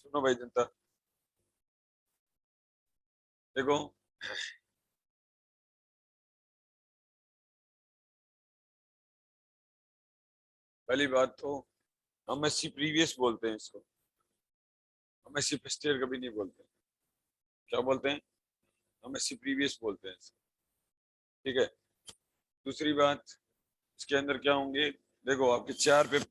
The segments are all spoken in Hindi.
सुनो भाई जनता, देखो पहली बात तो हम एससी प्रीवियस बोलते हैं इसको, हम एससी फर्स्ट ईयर कभी नहीं बोलते। क्या बोलते हैं? हम एससी प्रीवियस बोलते हैं इसको। ठीक है। दूसरी बात, इसके अंदर क्या होंगे? देखो आपके 4 पेपर,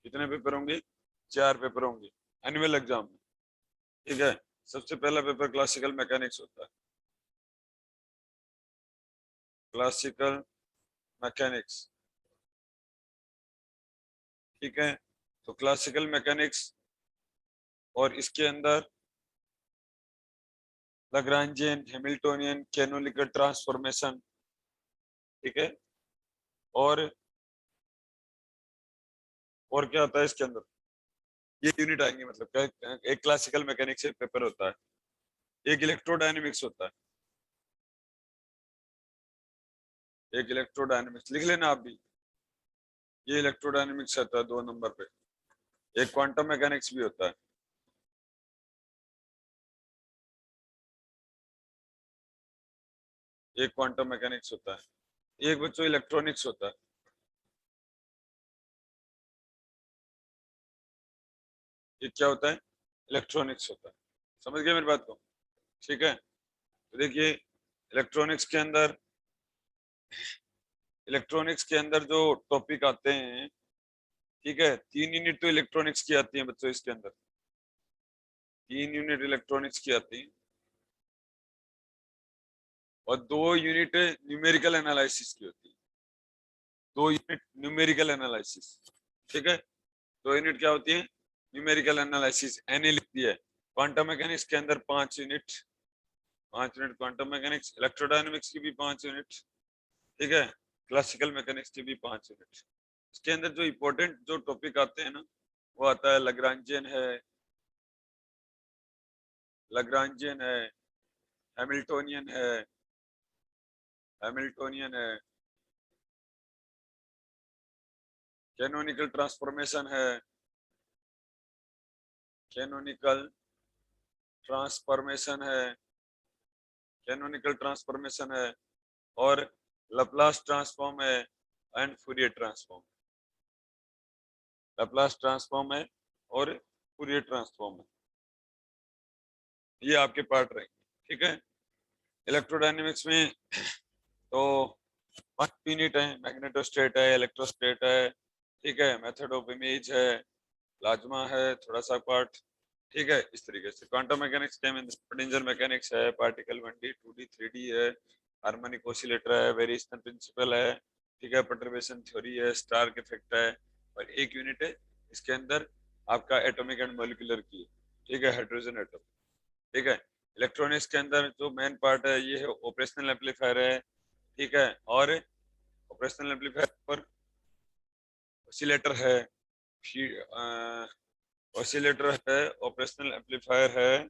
कितने पेपर होंगे? 4 पेपर होंगे एनुअल एग्जाम में। ठीक है। सबसे पहला पेपर क्लासिकल मैकेनिक्स होता है। Classical mechanics. ठीक है। तो क्लासिकल मैकेनिक्स, और इसके अंदर लैग्रांजियन, हैमिल्टोनियन, कैनोनिकल ट्रांसफॉर्मेशन। ठीक है। और क्या आता है इसके अंदर? ये यूनिट आएंगे, मतलब एक क्लासिकल मैकेनिक्स से पेपर होता है, एक इलेक्ट्रोडायनेमिक्स होता है। एक इलेक्ट्रोडायनेमिक्स लिख लेना आप भी, ये इलेक्ट्रोडायनेमिक्स आता है 2 नंबर पे। एक क्वांटम मैकेनिक्स भी होता है। एक क्वांटम मैकेनिक्स होता है। एक बच्चों इलेक्ट्रॉनिक्स होता है। ये क्या होता है? इलेक्ट्रॉनिक्स होता है। समझ गए मेरी बात को? ठीक है। तो देखिए, इलेक्ट्रॉनिक्स के अंदर जो टॉपिक आते हैं, ठीक है, 3 यूनिट तो इलेक्ट्रॉनिक्स की आती है बच्चों इसके अंदर। 3 यूनिट इलेक्ट्रॉनिक्स की आती है, और 2 यूनिट न्यूमेरिकल एनालिसिस की होती है। 2 यूनिट न्यूमेरिकल एनालिसिस। ठीक है। 2 यूनिट क्या होती है? न्यूमेरिकल एनालिसिस, एनए लिखती है। क्वांटम मैकेनिक्स के अंदर 5 unit, 5 unit quantum mechanics. Electrodynamics की भी 5 यूनिट। ठीक है। क्लासिकल मैकेनिक्स की भी 5 यूनिट। इसके अंदर जो इम्पोर्टेंट जो टॉपिक आते हैं ना, वो आता है लैग्रांजियन है, लैग्रांजियन है, हैमिल्टोनियन है, हैमिल्टोनियन है, कैनोनिकल ट्रांसफॉर्मेशन है, कैनोनिकल ट्रांसफॉर्मेशन है, कैनोनिकल ट्रांसफॉर्मेशन है, और लप्लास ट्रांसफॉर्म है, and Fourier transform. Laplace transform है और फूरियर ट्रांसफॉर्म है। ये आपके पार्ट रहेंगे। ठीक है। इलेक्ट्रोडायनेमिक्स में तो 5 यूनिट है, मैग्नेटोस्टेट है, इलेक्ट्रोस्टेट है। ठीक है। मेथड ऑफ इमेज है, प्लाज्मा है, थोड़ा सा पार्ट। ठीक है। इस तरीके से क्वांटम मैकेनिक्स के में पोटेंशियल मैकेनिक्स है, पार्टिकल 1D 2D 3D है, हार्मोनिक ऑसिलेटर है, वेरिएशन प्रिंसिपल है। ठीक है। परटर्बेशन थ्योरी है, स्टार्क इफेक्ट है, और एक यूनिट है इसके अंदर आपका एटॉमिक एंड मॉलिक्यूलर की। ठीक है। Hydrogen atom. ठीक है। इलेक्ट्रॉनिक्स के अंदर जो मेन पार्ट है ये है ऑपरेशनल एम्पलीफायर है। ठीक है। और ऑपरेशनल एम्पलीफायर पर ऑसिलेटर है, ऑसिलेटर है, ऑपरेशनल एम्पलीफायर है,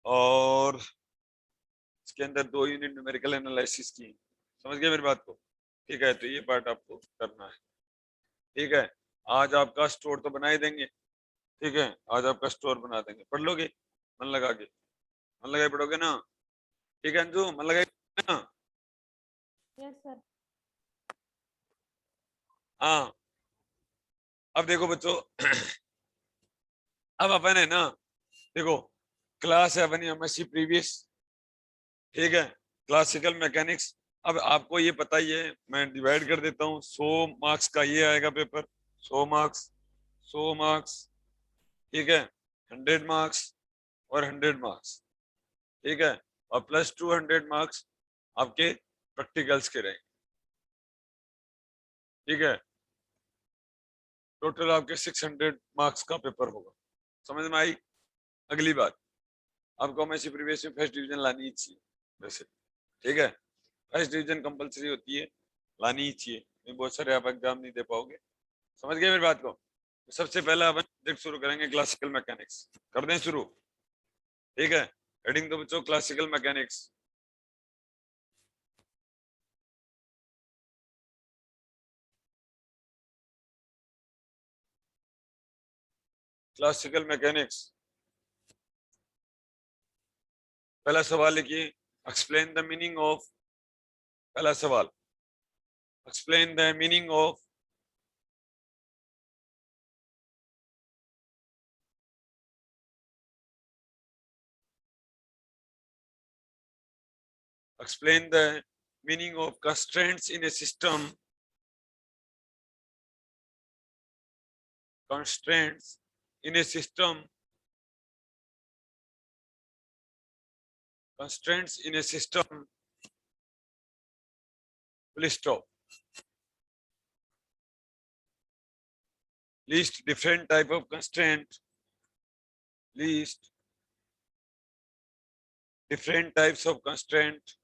और इसके अंदर 2 यूनिट न्यूमेरिकल एनालिसिस की। समझ गए मेरी बात को? ठीक है। तो ये पार्ट आपको करना है। ठीक है। आज आपका स्टोर तो बना ही देंगे। ठीक है। आज आपका स्टोर बना देंगे, पढ़ लोगे मन लगा के? मन लगा के पढ़ोगे ना? ठीक है अंजू, मन लगा के ना? Yes sir. हाँ। अब देखो बच्चों, अब अपन है ना, देखो क्लास है अपनी एमएससी प्रीवियस। ठीक है। Classical mechanics. अब आपको ये पता ही है, मैं डिवाइड कर देता हूँ। 100 मार्क्स का ये आएगा पेपर। 100 marks, 100 marks. ठीक है। 100 मार्क्स और 100 मार्क्स। ठीक है। और प्लस 200 मार्क्स आपके प्रैक्टिकल्स के रहेंगे। ठीक है। टोटल आपके 600 मार्क्स का पेपर होगा। समझ में आई? अगली बात, आपको हमें प्रीवियस में फर्स्ट डिवीजन लानी ही चाहिए वैसे। ठीक है। फर्स्ट डिवीजन कंपलसरी होती है, लानी ही चाहिए, नहीं बहुत सारे आप एग्जाम नहीं दे पाओगे। समझ गए मेरी बात को? तो सबसे पहला अपन सब्जेक्ट शुरू करेंगे क्लासिकल मैकेनिक्स। कर दें शुरू? ठीक है। हेडिंग तो बच्चों क्लासिकल मैकेनिक्स। Classical mechanics. पहला सवाल लिखिए, एक्सप्लेन द मीनिंग ऑफ, पहला सवाल, explain the meaning of explain the meaning of constraints in a system, constraints in a system, constraints in a system, full stop. List different type of constraint, list different types of constraint,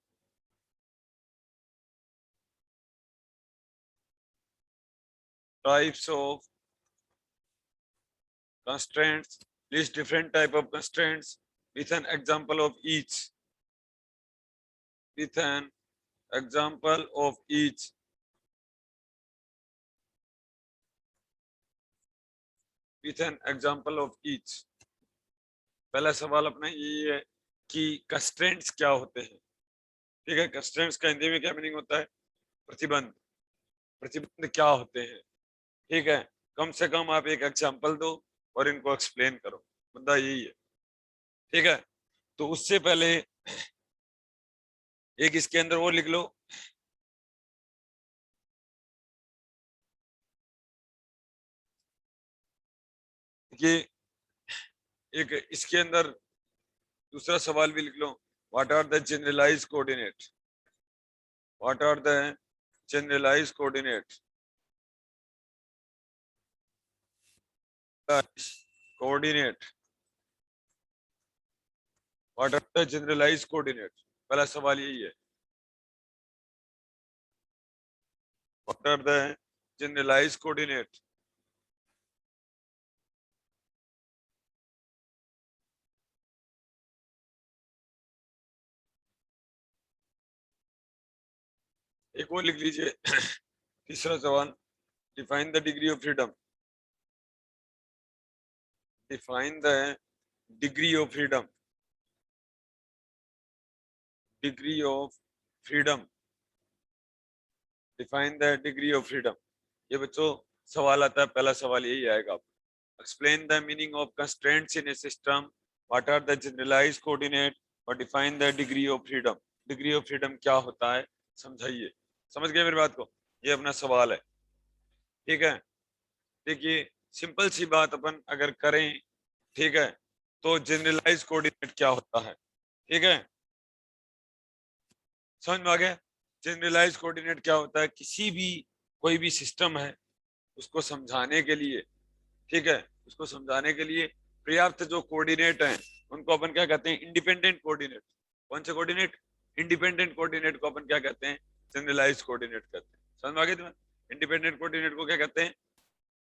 types of constraints, list different type of constraints with an example of each, with an example of each. With an example of each. पहला सवाल अपना ये है कि कंस्ट्रेंट्स क्या होते हैं। ठीक है, कंस्ट्रेंट्स का हिंदी में क्या मीनिंग होता है? प्रतिबंध। प्रतिबंध क्या होते हैं? ठीक है, कम से कम आप एक एग्जांपल दो और इनको एक्सप्लेन करो, मुद्दा यही है। ठीक है, तो उससे पहले एक इसके अंदर वो लिख लो कि एक इसके अंदर दूसरा सवाल भी लिख लो, what are the generalised coordinate, what are the generalised coordinate, coordinate, what are the generalised coordinate. पहला सवाल यही है, what are the generalised coordinate. एक और लिख लीजिए तीसरा सवाल, define the degree of freedom, define the degree of freedom, degree of freedom, define the degree of freedom. ये बच्चों सवाल आता है, पहला सवाल यही आएगा। Explain the meaning of constraints in A system, what are the generalised coordinate और define the degree of freedom. Degree of freedom क्या होता है समझाइए। समझ गए मेरी बात को? ये अपना सवाल है। ठीक है, देखिए सिंपल सी बात अपन अगर करें, ठीक है, तो जनरलाइज्ड कोऑर्डिनेट क्या होता है? ठीक है, समझ में आ गया? जनरलाइज्ड कोऑर्डिनेट क्या होता है? किसी भी कोई भी सिस्टम है उसको समझाने के लिए, ठीक है, उसको समझाने के लिए पर्याप्त जो कोऑर्डिनेट हैं उनको अपन क्या कहते हैं? Independent coordinate. कौन से कोऑर्डिनेट? इंडिपेंडेंट कोऑर्डिनेट को अपन क्या कहते हैं? जनरलाइज्ड कोऑर्डिनेट कहते हैं। समझ में आ गया तुम्हें? इंडिपेंडेंट कोऑर्डिनेट को क्या कहते हैं?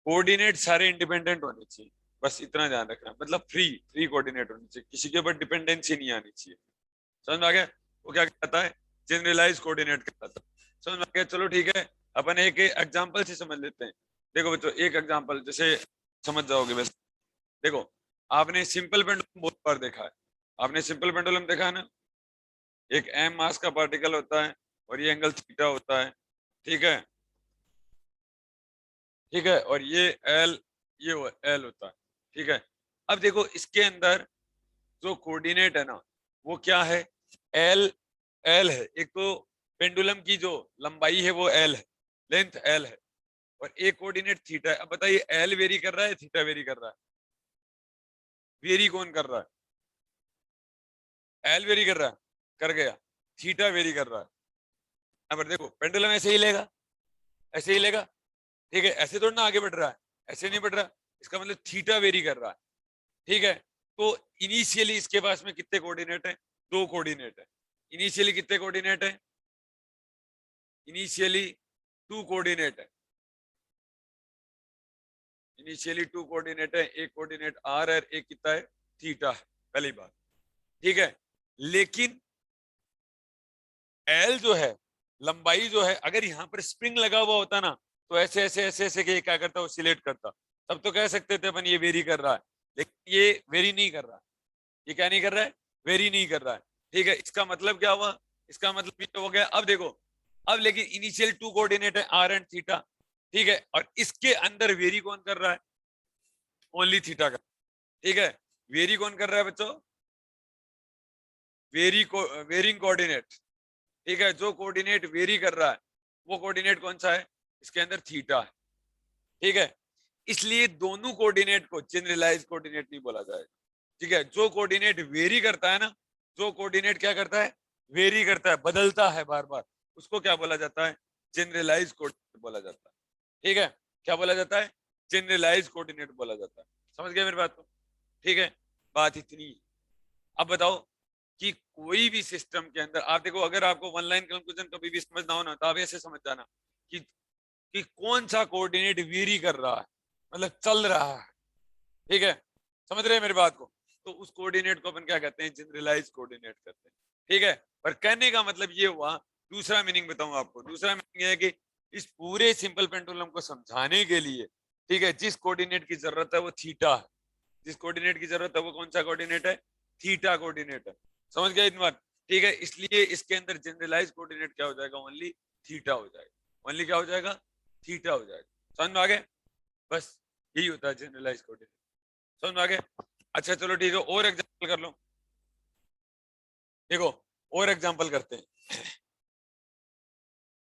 कोऑर्डिनेट सारे इंडिपेंडेंट होने चाहिए, बस इतना ध्यान रखना, मतलब फ्री फ्री कोऑर्डिनेट होने चाहिए, किसी के ऊपर डिपेंडेंसी नहीं आनी चाहिए। समझ में आ गया? वो क्या कहता है? जनरलाइज कोऑर्डिनेट कहता है। समझ में आ गया? चलो ठीक है, अपन एक एग्जांपल से समझ लेते हैं। देखो बच्चों, एक एग्जांपल जैसे समझ जाओगे बस। देखो, आपने सिंपल पेंडुलम बहुत बार देखा है, आपने सिंपल पेंडुलम देखा है ना? एक m मास का पार्टिकल होता है और ये एंगल थीटा होता है, ठीक है, ठीक है, और ये l, ये l होता है, ठीक है। अब देखो इसके अंदर जो कोऑर्डिनेट है ना वो क्या है? l, l है। एक तो पेंडुलम की जो लंबाई है वो l है, लेंथ l है, और एक कोऑर्डिनेट थीटा है। अब बताइए l वेरी कर रहा है, थीटा वेरी कर रहा है? वेरी कौन कर रहा है? l वेरी कर रहा है, कर गया। थीटा वेरी कर रहा है। अब देखो पेंडुलम ऐसे ही लेगा, ऐसे ही लेगा, ठीक है, ऐसे थोड़ा ना आगे बढ़ रहा है, ऐसे नहीं बढ़ रहा, इसका मतलब थीटा वेरी कर रहा है, ठीक है। तो इनिशियली इसके पास में कितने कोऑर्डिनेट है? दो कोऑर्डिनेट है। इनिशियली कितने कोऑर्डिनेट है? इनिशियली टू कोऑर्डिनेट है, इनिशियली टू कोऑर्डिनेट है। एक कोऑर्डिनेट आर है, एक कितना है? थीटा है, पहली बात, ठीक है। लेकिन एल जो है, लंबाई जो है, अगर यहाँ पर स्प्रिंग लगा हुआ होता ना तो ऐसे ऐसे ऐसे ऐसे क्या करता, ऑसिलेट करता, तब तो कह सकते थे अपन ये वेरी कर रहा है। लेकिन ये वेरी नहीं कर रहा, ये क्या नहीं कर रहा है, वेरी नहीं कर रहा है। ठीक है, इसका मतलब क्या हुआ, इसका मतलब ये हो गया। अब देखो, अब लेकिन इनिशियल टू कोऑर्डिनेट है आर एंड थीटा, ठीक है, और इसके अंदर वेरी कौन कर रहा है, ओनली थीटा का। ठीक है, वेरी कौन कर रहा है बच्चों, वेरिंग कोऑर्डिनेट। ठीक है, जो कोऑर्डिनेट वेरी कर रहा है वो कोऑर्डिनेट कौन सा है, इसके अंदर थीटा है। ठीक है, इसलिए दोनों कोऑर्डिनेट को जनरलाइज कोऑर्डिनेट नहीं बोला जाएगा। ठीक है, जो कोऑर्डिनेट वेरी करता है ना, जो कोऑर्डिनेट क्या करता है, वेरी करता है, बदलता है बार बार, उसको क्या बोला जाता है, जनरलाइज कोऑर्डिनेट बोला जाता है। ठीक है, क्या बोला जाता है, जनरलाइज कोऑर्डिनेट बोला जाता है। समझ गए मेरी बात को। ठीक है, बात इतनी है। अब बताओ कि कोई भी सिस्टम के अंदर आप देखो, अगर आपको वन लाइन कंक्लूजन कभी भी समझना हो ना, तो आप ऐसे समझ जाना कि कौन सा कोऑर्डिनेट वेरी कर रहा है, मतलब चल रहा है। ठीक है, समझ रहे हैं मेरी बात को। तो उस कोऑर्डिनेट को अपन क्या कहते हैं, जनरलाइज कोऑर्डिनेट कहते हैं। ठीक है, पर कहने का मतलब ये हुआ, दूसरा मीनिंग बताऊं आपको, दूसरा मीनिंग है कि इस पूरे सिंपल पेंडुलम को समझाने के लिए, ठीक है, जिस कोऑर्डिनेट की जरूरत है वो थीटा है। जिस कोऑर्डिनेट की जरूरत है वो कौन सा कोऑर्डिनेट है, थीटा कोऑर्डिनेट है। समझ गए इतनी बात। ठीक है, इसलिए इसके अंदर जनरलाइज कोऑर्डिनेट क्या हो जाएगा, ओनली थीटा हो जाएगा। ओनली क्या हो जाएगा, थीटा हो जाएगा। समझ में आ गए, बस यही होता है जनरलाइज कोऑर्डिनेट। समझ में आ गए। अच्छा चलो ठीक है, और एग्जांपल कर लो। देखो और एग्जांपल करते हैं।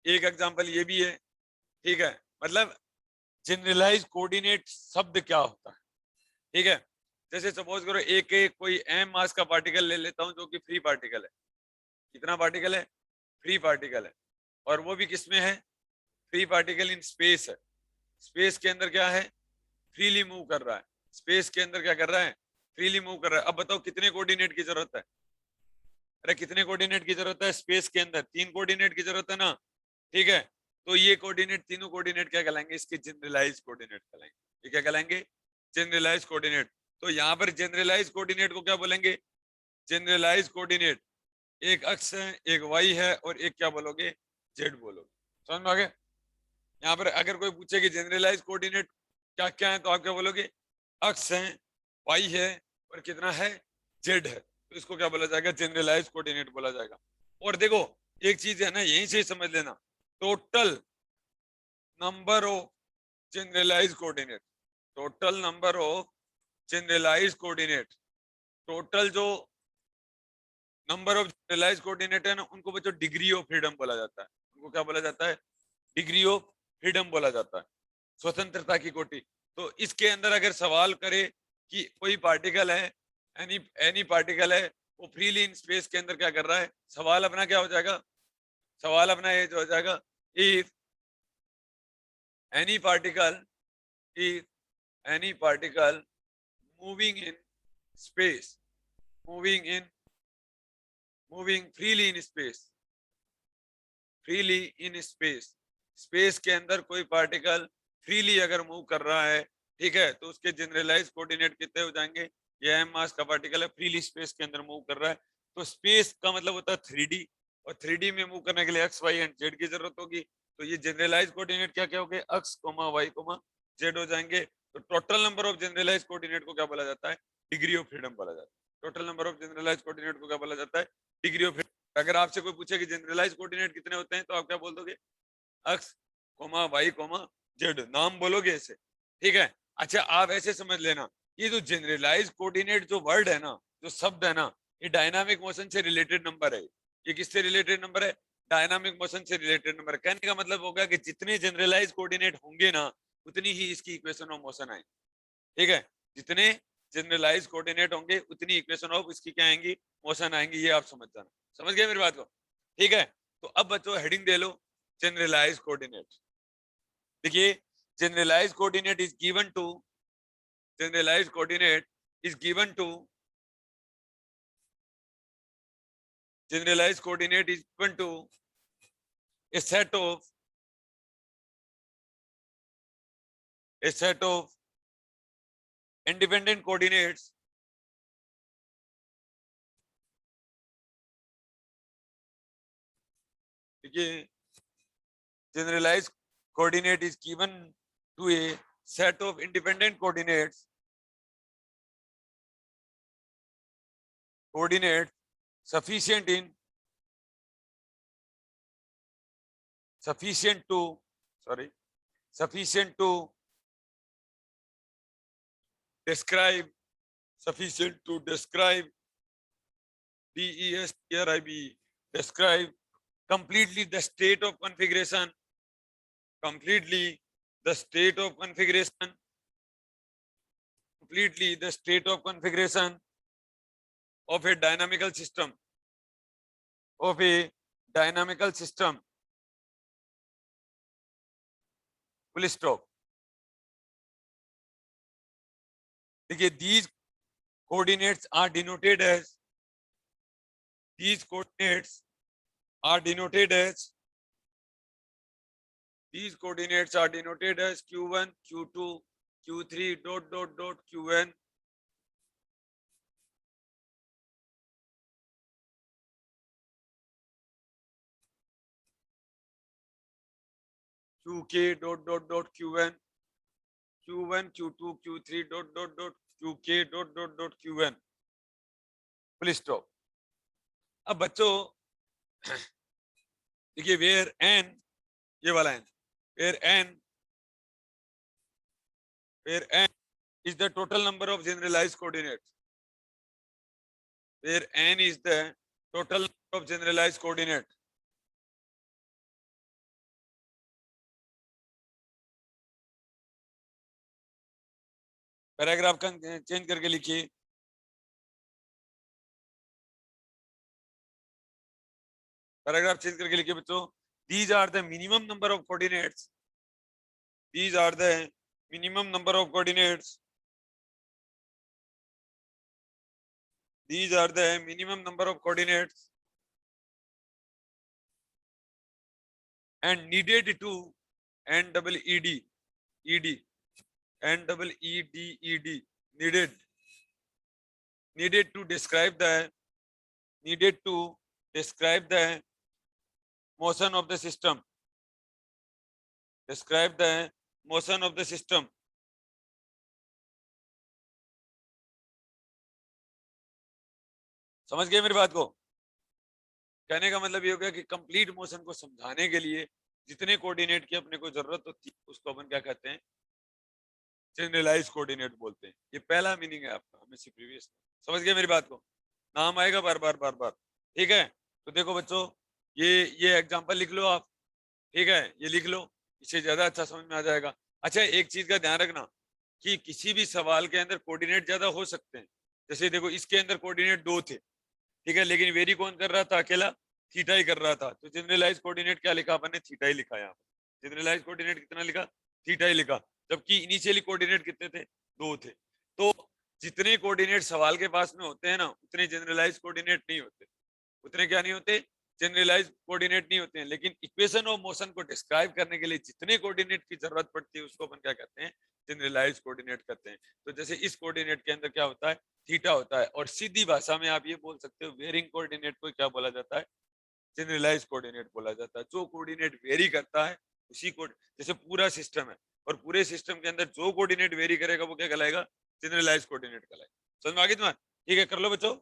एक एग्जांपल ये भी है। ठीक है, मतलब जनरलाइज कोऑर्डिनेट शब्द क्या होता है। ठीक है, जैसे सपोज करो एक कोई एम मास का पार्टिकल ले लेता हूं जो कि फ्री पार्टिकल है। कितना पार्टिकल है, फ्री पार्टिकल है, और वो भी किसमें है, फ्री पार्टिकल इन स्पेस है। स्पेस के अंदर क्या है, फ्रीली मूव कर रहा है। स्पेस के अंदर क्या कर रहा है, फ्रीली मूव कर रहा है। अब बताओ कितने कोऑर्डिनेट की जरूरत है, अरे कितने कोऑर्डिनेट की जरूरत है स्पेस के अंदर, तीन कोऑर्डिनेट की जरूरत है ना। ठीक है, तो ये कोऑर्डिनेट, तीनों कोऑर्डिनेट क्या कहलाएंगे, इसके जनरलाइज कोऑर्डिनेट कहलाएंगे। ये क्या कहलाएंगे, जनरलाइज कोऑर्डिनेट। तो यहाँ पर जनरलाइज कोऑर्डिनेट को क्या बोलेंगे, जनरलाइज कोऑर्डिनेट एक अक्ष है, एक वाई है, और एक क्या बोलोगे, जेड बोलोगे। समझ में आ गया। यहाँ पर अगर कोई पूछे कि जनरलाइज कोऑर्डिनेट क्या क्या है, तो आप क्या बोलोगे, अक्ष है, वाई है, और कितना है, जेड है। तो इसको क्या बोला जाएगा, जनरलाइज कोऑर्डिनेट बोला जाएगा। और देखो एक चीज है ना, यहीं से समझ लेना, total number of generalize coordinate, total number of generalize coordinate, total जो नंबर ऑफ जनरलाइज कोऑर्डिनेट है ना, उनको बच्चों डिग्री ऑफ फ्रीडम बोला जाता है। उनको क्या बोला जाता है, डिग्री ऑफ फ्रीडम बोला जाता है, स्वतंत्रता की कोटि। तो इसके अंदर अगर सवाल करे कि कोई पार्टिकल है, एनी एनी पार्टिकल है, वो फ्रीली इन स्पेस के अंदर क्या कर रहा है, सवाल अपना क्या हो जाएगा, सवाल अपना ये जो हो जाएगा, if any particle, if any particle moving in space, moving in, moving freely in space, freely in space, space के अंदर कोई पार्टिकल फ्रीली अगर मूव कर रहा है, ठीक है, तो उसके जनरलाइज कोऑर्डिनेट कितने हो जाएंगे, ये एम मास का पार्टिकल है, फ्रीली स्पेस के अंदर मूव कर रहा है, तो स्पेस का मतलब होता है 3D, और 3D में मूव करने के लिए एक्स वाई एंड जेड की जरूरत होगी। तो ये जनरलाइज कोऑर्डिनेट क्या क्या हो गए, x comma y comma z हो जाएंगे। तो total number of generalize coordinate को क्या बोला जाता है, डिग्री ऑफ फ्रीडम बोला जाता है। Total number of generalize coordinate को क्या बोला जाता है, डिग्री ऑफ फ्रीडम। अगर आपसे कोई पूछे कि जनरलाइज कोऑर्डिनेट कितने होते हैं, तो आप क्या बोल दोगे, x comma y comma z, नाम बोलोगे ऐसे। ठीक है, अच्छा आप ऐसे समझ लेना, ये जो जनरलाइज कोऑर्डिनेट जो वर्ड है ना, जो शब्द है ना, ये डायनामिक मोशन से रिलेटेड नंबर है। ये किससे रिलेटेड नंबर है, डायनामिक मोशन से रिलेटेड नंबर। कहने का मतलब होगा कि जितने जनरलाइज कोऑर्डिनेट होंगे ना, उतनी ही इसकी इक्वेशन ऑफ मोशन आएगी। ठीक है, जितने जनरलाइज कोऑर्डिनेट होंगे उतनी इक्वेशन ऑफ इसकी क्या आएंगी, मोशन आएंगी। ये आप समझ जाना। समझ गए मेरी बात को। ठीक है, तो अब बच्चों हेडिंग दे लो, जनरलाइज कोऑर्डिनेट। देखिए, generalize coordinate is given to, generalized coordinate is given to, generalized coordinate is given to a set of, a set of independent coordinates देखिए, generalized coordinate is given to a set of independent coordinates coordinate sufficient to describe describe completely the state of configuration of a dynamical system full stop. देखिए these coordinates are denoted as q1 q2 q3 qn qk qn q1 q2 q3 qk qn full stop. अब बच्चों देखिए वेयर n, ये वाला n, where n is the total number of generalized coordinates, where n is the total number of generalized coordinate. Paragraph का चेंज करके लिखिए. पैराग्राफ चेंज करके लिखिए बच्चों. These are the minimum number of coordinates. These are the minimum number of coordinates. These are the minimum number of coordinates and needed to NEED needed to describe the motion of the system. Describe the motion of the system. समझ गए मेरी बात को? कहने का मतलब ये हो गया कि कंप्लीट मोशन को समझाने के लिए जितने कोऑर्डिनेट की अपने को जरूरत होती है उसको अपन क्या कहते हैं? जनरलाइज कोऑर्डिनेट बोलते हैं. ये पहला मीनिंग है आपका हमेशा प्रीवियस. समझ गए मेरी बात को? नाम आएगा बार बार. ठीक है. तो देखो बच्चों ये एग्जांपल लिख लो आप. ठीक है, ये लिख लो, इससे ज्यादा अच्छा समझ में आ जाएगा. अच्छा एक चीज का ध्यान रखना कि किसी भी सवाल के अंदर कोऑर्डिनेट ज्यादा हो सकते हैं. जैसे देखो इसके अंदर कोऑर्डिनेट 2 थे. ठीक है, लेकिन वेरी कौन कर रहा था? अकेला थीटा ही कर रहा था. तो जनरलाइज कोऑर्डिनेट क्या लिखा अपन ने? थीटा ही लिखा. यहाँ जनरलाइज कोऑर्डिनेट कितना लिखा? थीटा ही लिखा. जबकि इनिशियली कोऑर्डिनेट कितने थे? 2 थे. तो जितने कोऑर्डिनेट सवाल के पास में होते हैं ना उतने जनरलाइज कोऑर्डिनेट नहीं होते. उतने क्या नहीं होते? जनरलाइज कोऑर्डिनेट नहीं होते हैं. लेकिन इक्वेशन ऑफ मोशन को डिस्क्राइब करने के लिए जितने कोऑर्डिनेट की जरूरत पड़ती है उसको अपन क्या कहते हैं? जनरलाइज कोऑर्डिनेट कहते हैं. तो जैसे इस कोऑर्डिनेट के अंदर क्या होता है? थीटा होता है. और सीधी भाषा में आप ये बोल सकते हो वेरिंग कोऑर्डिनेट को क्या बोला जाता है? जनरलाइज कोऑर्डिनेट बोला जाता है. जो कोऑर्डिनेट वेरी करता है उसी को, जैसे पूरा सिस्टम है और पूरे सिस्टम के अंदर जो कोऑर्डिनेट वेरी करेगा वो क्या कहलाएगा? जनरलाइज कोऑर्डिनेट कहलाएगा. समझ में आ गई तुम्हारे? ठीक है, कर लो बच्चों,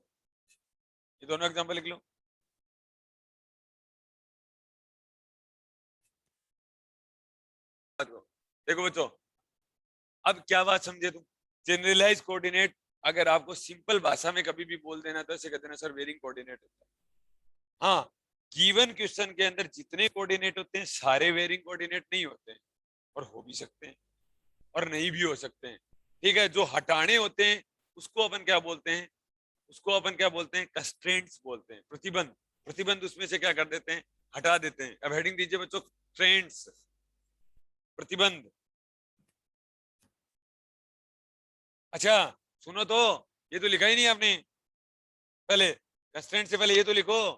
ये दोनों एग्जांपल लिख लो. देखो बच्चों, अब क्या बात समझे तुम? जनरलाइज कोऑर्डिनेट अगर आपको सिंपल भाषा में कभी भी बोल देना तो ऐसे कहते हैं सर वेरिंग कोऑर्डिनेट होता है. हाँ, गिवन क्वेश्चन के अंदर जितने कोऑर्डिनेट होते हैं सारे वेरिंग कोऑर्डिनेट नहीं होते हैं, और हो भी सकते हैं और नहीं भी हो सकते हैं. ठीक है, जो हटाने होते हैं उसको अपन क्या बोलते हैं? उसको अपन क्या बोलते हैं? कंस्ट्रेंट्स बोलते हैं. प्रतिबंध उसमें से क्या कर देते हैं? हटा देते हैं. अब हेडिंग दीजिए बच्चों, कंस्ट्रेंट्स, प्रतिबंध. अच्छा सुनो तो, ये तो लिखा ही नहीं आपने पहले. कंस्ट्रेंट से पहले ये तो लिखो.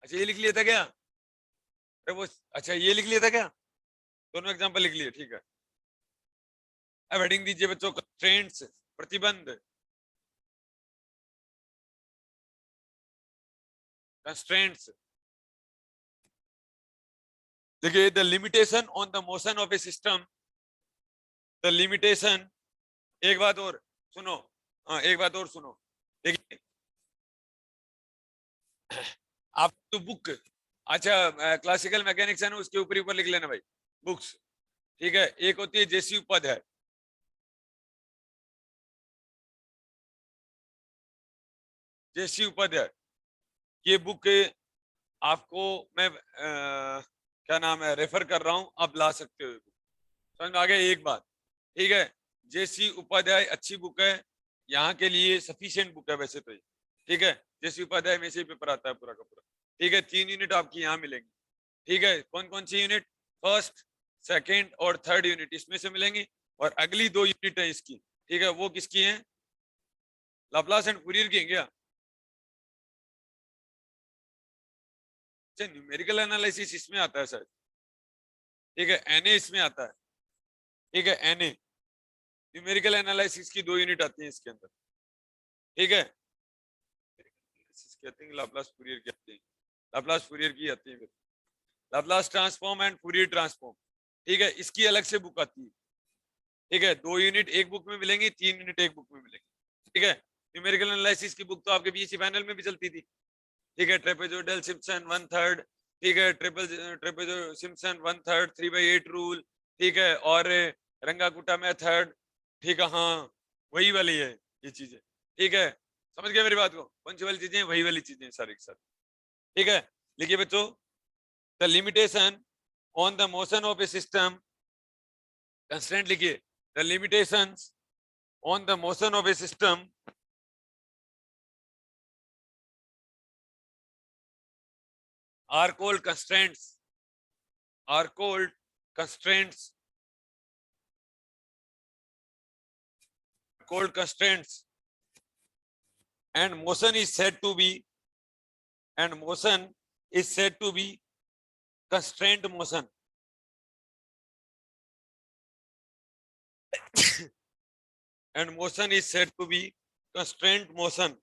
अच्छा ये लिख लिया था क्या? अरे वो अच्छा ये लिख लिया था क्या? दोनों एग्जांपल लिख लिए. ठीक है, अब हेडिंग दीजिए बच्चों, कंस्ट्रेंट्स, प्रतिबंध. कंस्ट्रेंट्स देखिए, the limitation on the motion of a system. The limitation, एक बात और सुनो. हाँ एक बात और सुनो. देखिए आप तो बुक, अच्छा क्लासिकल मैकेनिक्स है ना, उसके ऊपर ऊपर लिख लेना भाई, बुक्स। ठीक है, एक होती है जेसी उपाध्याय, जेसी उपाध्याय, ये बुक आपको मैं क्या नाम है रेफर कर रहा हूं, आप ला सकते हो। समझ में आ गया एक बात? ठीक है, जेसी उपाध्याय अच्छी बुक है, यहाँ के लिए सफिशिएंट बुक है वैसे तो ये। ठीक है, जेसी उपाध्याय में से ही पेपर आता है पूरा का पूरा। ठीक है, 3 यूनिट आपकी यहाँ मिलेंगी। ठीक है, कौन कौन सी यूनिट? फर्स्ट, सेकेंड और थर्ड यूनिट इसमें से मिलेंगी, और अगली 2 यूनिट है इसकी। ठीक है, वो किसकी है? लाप्लास एंड फूरियर की है क्या? अच्छा, न्यूमेरिकल एनालिसिस इसमें आता है सर। ठीक है, एनए इसमें आता है। ठीक है, एनए न्यूमेरिकल एनालिसिस की 2 यूनिट आती है इसके अंदर। ठीक है, कहते हैं लाप्लास फूरियर की आती है, लाप्लास फूरियर की आती है, Laplace transform and Fourier transform. ठीक है, इसकी अलग से बुक आती है। ठीक है, 2 यूनिट एक बुक में मिलेंगी, 3 यूनिट एक बुक में मिलेंगी। ठीक है, न्यूमेरिकल एनालिसिस की बुक तो आपके बीएससी फाइनल में भी चलती थी। ठीक है, ट्रेपेजोइडल सिम्पसन 1/3। ठीक है, ट्रेपेजो सिम्पसन 1/3 3/8 रूल। ठीक है, और रंगाकुटा मेथड। ठीक है, हाँ वही वाली है ये चीजें। ठीक है, समझ गए मेरी बात को? कौन सी वाली चीजें? वही वाली चीजें सारी के साथ। ठीक है, लिखिए बच्चों, the limitation on the motion of a system, constraint लिखिए, the limitations on the motion of a system are called constraints, are called constraints, called constraints, and motion is said to be, and motion is said to be constraint motion. And motion is said to be constraint motion.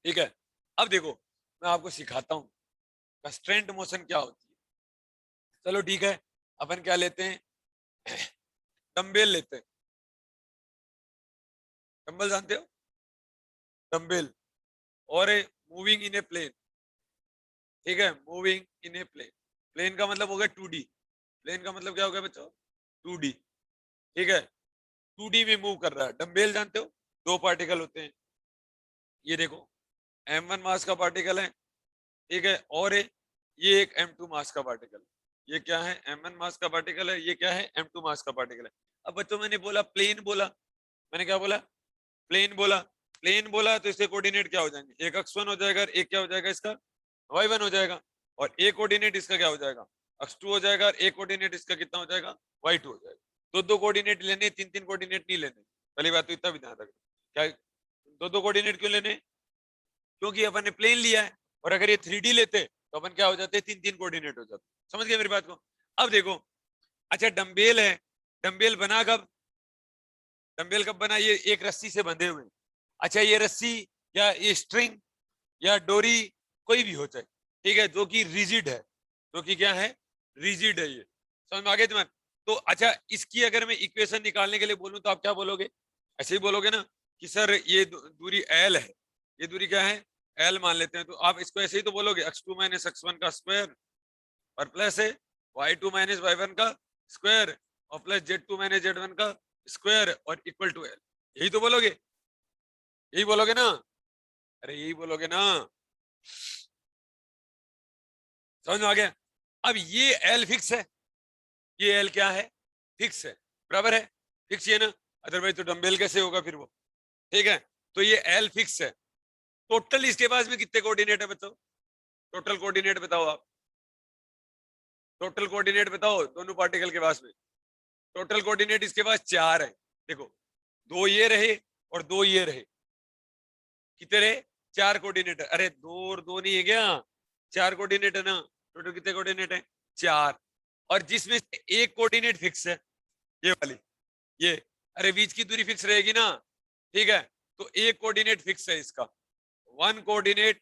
ठीक है, अब देखो मैं आपको सिखाता हूं कंस्ट्रेंट मोशन क्या होती है। चलो ठीक है, अपन क्या लेते हैं? डंबेल लेते हैं। डंबल जानते हो? डंबेल, और मूविंग इन ए प्लेन। ठीक है, moving in a plane, plane का मतलब हो गया 2D। प्लेन का मतलब क्या हो गया बच्चों? 2D। ठीक है, 2D में मूव कर रहा है। डंबेल जानते हो? 2 पार्टिकल होते हैं, ये देखो m1 मास का पार्टिकल है। ठीक है, और ये एक m2 मास का पार्टिकल है। ये क्या है? m1 मास का पार्टिकल है, ये क्या है? m2 मास का पार्टिकल है। अब बच्चों मैंने बोला प्लेन बोला, मैंने क्या बोला? प्लेन बोला। प्लेन बोला तो इसके कोऑर्डिनेट क्या हो जाएंगे? एक x1 हो जाएगा, एक क्या हो जाएगा इसका? y1 हो जाएगा, और एक कोऑर्डिनेट इसका क्या हो जाएगा? x2 हो जाएगा, और एक कोऑर्डिनेट इसका कितना हो जाएगा? y2 हो जाएगा। दो दो कोऑर्डिनेट लेने, 3 कोऑर्डिनेट नहीं लेने। पहली बात तो इतना भी ध्यान रखना। क्या दो कोऑर्डिनेट क्यों लेने? क्योंकि अपन ने प्लेन लिया है, और अगर ये 3D लेते तो अपन क्या हो जाते? 3 कोऑर्डिनेट हो जाते। समझ गए मेरी बात को? अब देखो, अच्छा डंबेल है, डंबेल बना कब? डंबेल कब बना? ये एक रस्सी से बंधे हुए। अच्छा, ये रस्सी या ये स्ट्रिंग या डोरी कोई भी हो चाहे, ठीक है, जो कि रिजिड है, जो कि क्या है? रिजिड है। ये समझ में आ गया तुम्हारे? तो अच्छा, इसकी अगर मैं इक्वेशन निकालने के लिए बोलूं तो आप क्या बोलोगे? ऐसे ही बोलोगे ना कि सर ये दूरी एल है, ये दूरी क्या है? एल मान लेते हैं, तो आप इसको ऐसे ही तो बोलोगे x2 माइनस x1 का स्क्वायर, और प्लस है y2 माइनस y1 का स्क्वायर, और प्लस z2 माइनस z1 का स्क्वायर, और इक्वल टू एल। यही तो बोलोगे, यही बोलोगे ना? अरे यही बोलोगे ना? समझ में आ गया? अब ये एल फिक्स है, ये एल क्या है? फिक्स है, बराबर है, फिक्स है ना? अदरवाइज तो डंबेल कैसे होगा फिर वो? ठीक है, तो ये एल फिक्स है। टोटल इसके पास में कितने कोऑर्डिनेट है बताओ? टोटल कोऑर्डिनेट बताओ आप, टोटल कोऑर्डिनेट बताओ दोनों पार्टिकल के पास में। टोटल कोऑर्डिनेट इसके पास 4 है। देखो, 2 ये रहे और 2 ये रहे, कितने रहे? 4 कोऑर्डिनेट। अरे 2 और 2 नहीं है क्या? 4 कोऑर्डिनेट है ना? टोटल कितने कोऑर्डिनेट है? 4। और जिसमें से एक कोऑर्डिनेट फिक्स है, ये वाली, ये, अरे बीच की दूरी फिक्स रहेगी ना? ठीक है, तो एक कोऑर्डिनेट फिक्स है इसका, 1 कोऑर्डिनेट।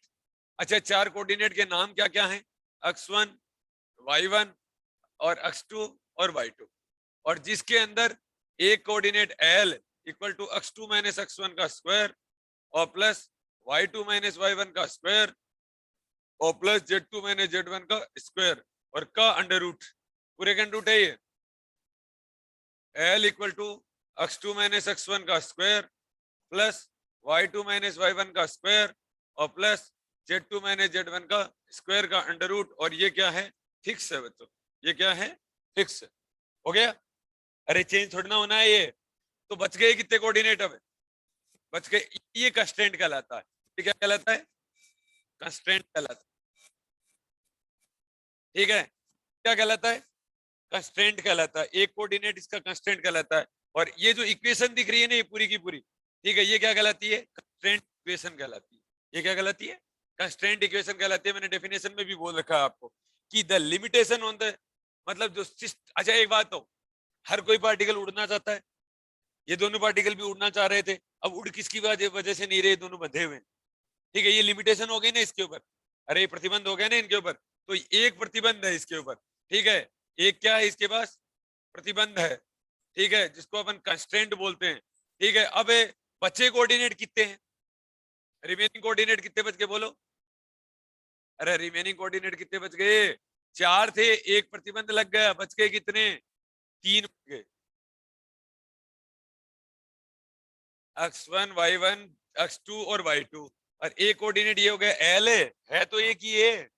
अच्छा, 4 कोऑर्डिनेट के नाम क्या क्या है? x1, y1, और x2 और y2, और जिसके अंदर एक coordinate l equal to x2 minus x1 का स्क्वायर और प्लस y2 माइनस y1 का स्क्वायर और प्लस z2 माइनस z1 का स्क्वायर और का अंडर रूट, पूरे का अंडर रूट है ये l equal to x2 minus x1 का square plus y2 minus y1 का स्क्वायर और प्लस z2 माइनस z1 का स्क्वायर का अंडर रूट, और ये क्या है, फिक्स है बच्चों, ये क्या है, फिक्स है। हो गया, अरे चेंज थोड़ा ना होना है ये, तो बच गए कितने कोऑर्डिनेट, अब बच गए, ये कंस्ट्रेंट कहलाता है। ये क्या कहलाता है, कंस्ट्रेंट कहलाता है, ठीक है, क्या कहलाता है, कंस्ट्रेंट कहलाता है, एक कोऑर्डिनेट इसका कंस्ट्रेंट कहलाता है। और ये जो इक्वेशन दिख रही है ना, ये पूरी की पूरी, ठीक है, ये क्या कहलाती है, कंस्ट्रेंट इक्वेशन कहलाती है। ये क्या कहलाती है, कंस्ट्रेंट इक्वेशन कहलाती है। मैंने डेफिनेशन में भी बोल रखा है आपको कि द लिमिटेशन ऑन द, मतलब जो अच्छा एक बात हो, हर कोई पार्टिकल उड़ना चाहता है, ये दोनों पार्टिकल भी उड़ना चाह रहे थे, अब उड़ किसकी वजह से नहीं रहे, दोनों बंधे हुए, ठीक है, ये लिमिटेशन हो गई ना इसके ऊपर, अरे ये प्रतिबंध हो गया ना इनके ऊपर, तो एक प्रतिबंध है इसके ऊपर, ठीक है, एक क्या है इसके पास, प्रतिबंध है, ठीक है, जिसको अपन कंस्ट्रेंट बोलते हैं, ठीक है। अब बचे कोऑर्डिनेट कितने हैं, रिमेनिंग कोऑर्डिनेट कितने बच गए बोलो, अरे रिमेनिंग कोऑर्डिनेट कितने बच गए, 4 थे, एक प्रतिबंध लग गया, बच गए कितने, 3 बच गए, x1 y1 x2 और y2, और एक कोऑर्डिनेट ये हो गया l है तो एक ही है,